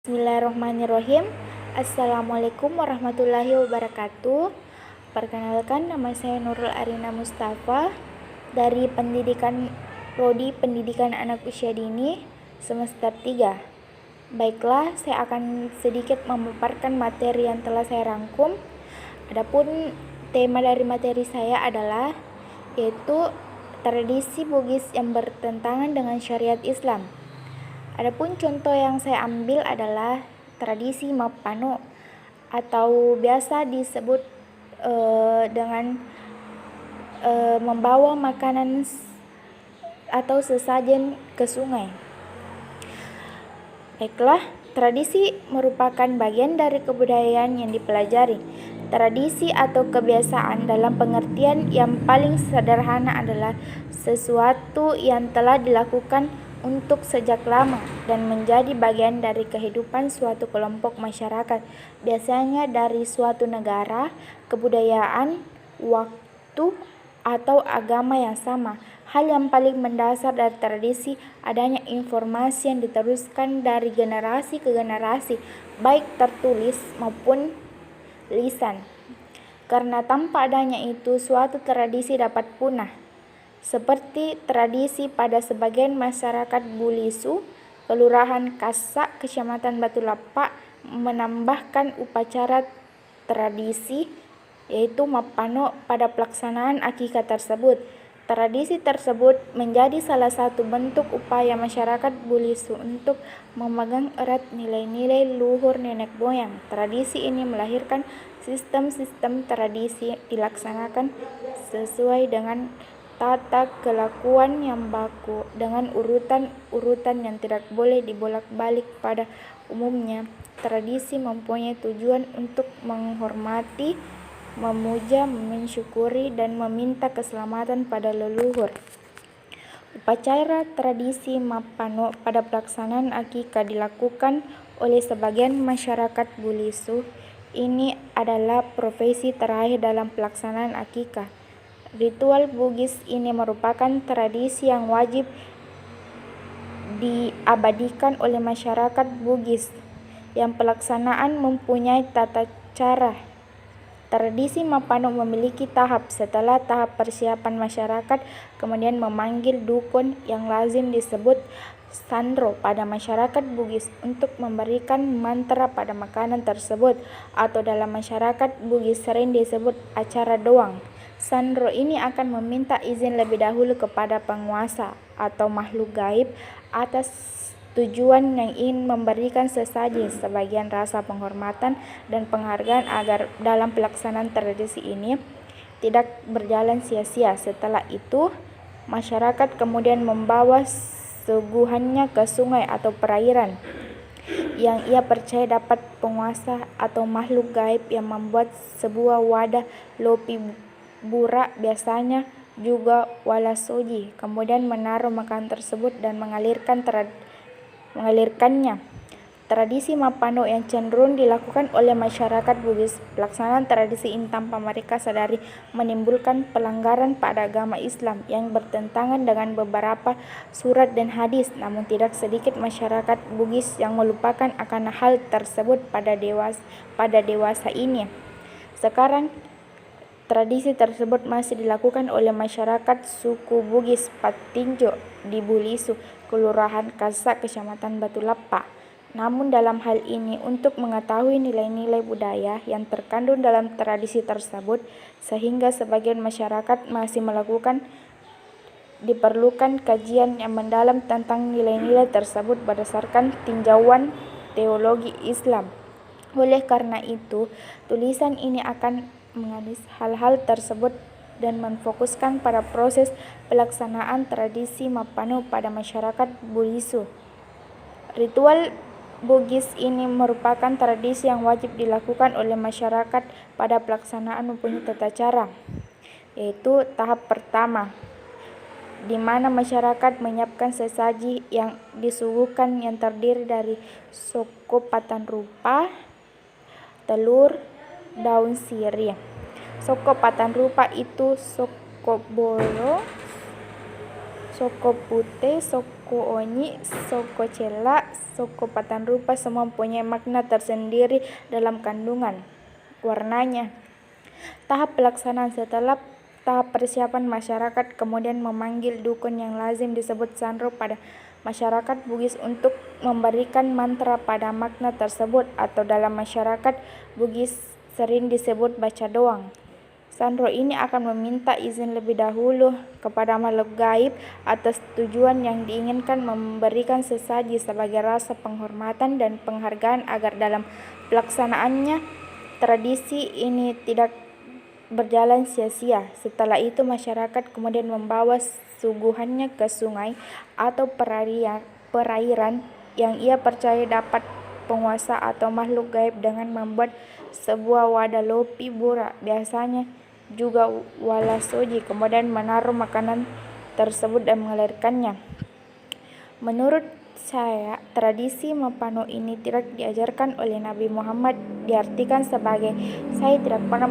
Bismillahirrahmanirrahim. Assalamualaikum warahmatullahi wabarakatuh. Perkenalkan, nama saya Nurul Arina Mustafa dari Prodi Pendidikan Anak Usia Dini semester 3. Baiklah, saya akan sedikit memaparkan materi yang telah saya rangkum. Adapun tema dari materi saya adalah yaitu tradisi Bugis yang bertentangan dengan syariat Islam. Adapun contoh yang saya ambil adalah tradisi Mapano atau biasa disebut dengan membawa makanan atau sesajen ke sungai. Baiklah, tradisi merupakan bagian dari kebudayaan yang dipelajari. Tradisi atau kebiasaan dalam pengertian yang paling sederhana adalah sesuatu yang telah dilakukan untuk sejak lama dan menjadi bagian dari kehidupan suatu kelompok masyarakat, biasanya dari suatu negara, kebudayaan, waktu, atau agama yang sama. Hal yang paling mendasar dari tradisi adanya informasi yang diteruskan dari generasi ke generasi, baik tertulis maupun lisan. Karena tanpa adanya itu, suatu tradisi dapat punah. Seperti tradisi pada sebagian masyarakat Bulisu, Kelurahan Kasak, Kecamatan Batu Lapak, menambahkan upacara tradisi yaitu Mapano pada pelaksanaan akikah tersebut. Tradisi tersebut menjadi salah satu bentuk upaya masyarakat Bulisu untuk memegang erat nilai-nilai luhur nenek moyang. Tradisi ini melahirkan sistem-sistem tradisi dilaksanakan sesuai dengan tata kelakuan yang baku dengan urutan-urutan yang tidak boleh dibolak-balik. Pada umumnya, tradisi mempunyai tujuan untuk menghormati, memuja, mensyukuri, dan meminta keselamatan pada leluhur. Upacara tradisi Mapano pada pelaksanaan akikah dilakukan oleh sebagian masyarakat Bulisu. Ini adalah profesi terakhir dalam pelaksanaan akikah. Ritual Bugis ini merupakan tradisi yang wajib diabadikan oleh masyarakat Bugis, yang pelaksanaan mempunyai tata cara. Tradisi Mapano memiliki tahap. Setelah tahap persiapan masyarakat, kemudian memanggil dukun yang lazim disebut sandro pada masyarakat Bugis untuk memberikan mantra pada makanan tersebut, atau dalam masyarakat Bugis sering disebut acara doang. Sandro ini akan meminta izin lebih dahulu kepada penguasa atau makhluk gaib atas tujuan yang ingin memberikan sesaji sebagian rasa penghormatan dan penghargaan agar dalam pelaksanaan tradisi ini tidak berjalan sia-sia. Setelah itu, masyarakat kemudian membawa suguhannya ke sungai atau perairan yang ia percaya dapat penguasa atau makhluk gaib yang membuat sebuah wadah lopi burak, biasanya juga walasoji, kemudian menaruh makanan tersebut dan mengalirkannya. Tradisi Mapano yang cenderung dilakukan oleh masyarakat Bugis. Pelaksanaan tradisi ini tanpa mereka sadari menimbulkan pelanggaran pada agama Islam yang bertentangan dengan beberapa surat dan hadis. Namun tidak sedikit masyarakat Bugis yang melupakan akan hal tersebut pada dewasa ini. Sekarang tradisi tersebut masih dilakukan oleh masyarakat suku Bugis Patinjo di Bulisu, Kelurahan Kasak, Kecamatan Batu Lapak. Namun dalam hal ini, untuk mengetahui nilai-nilai budaya yang terkandung dalam tradisi tersebut, sehingga sebagian masyarakat masih melakukan, diperlukan kajian yang mendalam tentang nilai-nilai tersebut berdasarkan tinjauan teologi Islam. Oleh karena itu, tulisan ini akan mengalis hal-hal tersebut dan memfokuskan pada proses pelaksanaan tradisi Mapano pada masyarakat Bulisu. Ritual Bugis ini merupakan tradisi yang wajib dilakukan oleh masyarakat pada pelaksanaan mempunyai tata cara, yaitu tahap pertama, di mana masyarakat menyiapkan sesaji yang disuguhkan yang terdiri dari soko patan rupa, telur, daun sirih. Soko patan rupa itu soko bolo, Soko putih, soko onyi, soko cela, soko patan rupa semua mempunyai makna tersendiri dalam kandungan warnanya. Tahap pelaksanaan setelah tahap persiapan masyarakat kemudian memanggil dukun yang lazim disebut sandro pada masyarakat Bugis untuk memberikan mantra pada makna tersebut atau dalam masyarakat Bugis sering disebut baca doang. Sandro ini akan meminta izin lebih dahulu kepada makhluk gaib atas tujuan yang diinginkan memberikan sesaji sebagai rasa penghormatan dan penghargaan agar dalam pelaksanaannya tradisi ini tidak berjalan sia-sia. Setelah itu masyarakat kemudian membawa suguhannya ke sungai atau perairan yang ia percaya dapat penguasa atau makhluk gaib dengan membuat sebuah wadah lopi bura, biasanya juga walasoji, kemudian menaruh makanan tersebut dan mengalirkannya. Menurut saya, tradisi mapano ini tidak diajarkan oleh Nabi Muhammad, diartikan sebagai saya tidak pernah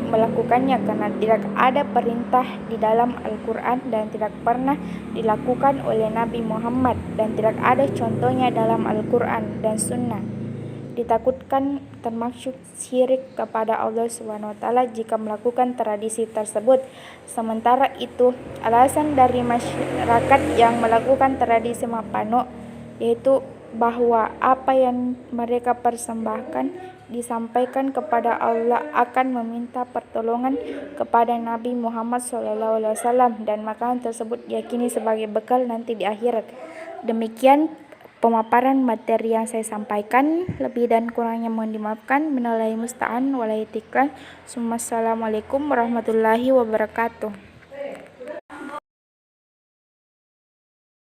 melakukannya karena tidak ada perintah di dalam Al-Quran dan tidak pernah dilakukan oleh Nabi Muhammad dan tidak ada contohnya dalam Al-Quran dan Sunnah. Ditakutkan termasuk syirik kepada Allah SWT jika melakukan tradisi tersebut. Sementara itu, alasan dari masyarakat yang melakukan tradisi mapano yaitu bahwa apa yang mereka persembahkan disampaikan kepada Allah akan meminta pertolongan kepada Nabi Muhammad SAW dan makanan tersebut diyakini sebagai bekal nanti di akhirat. Demikian pemaparan materi yang saya sampaikan, lebih dan kurangnya mohon dimaafkan. Minallahil musta'an wal itiqan. Assalamualaikum warahmatullahi wabarakatuh.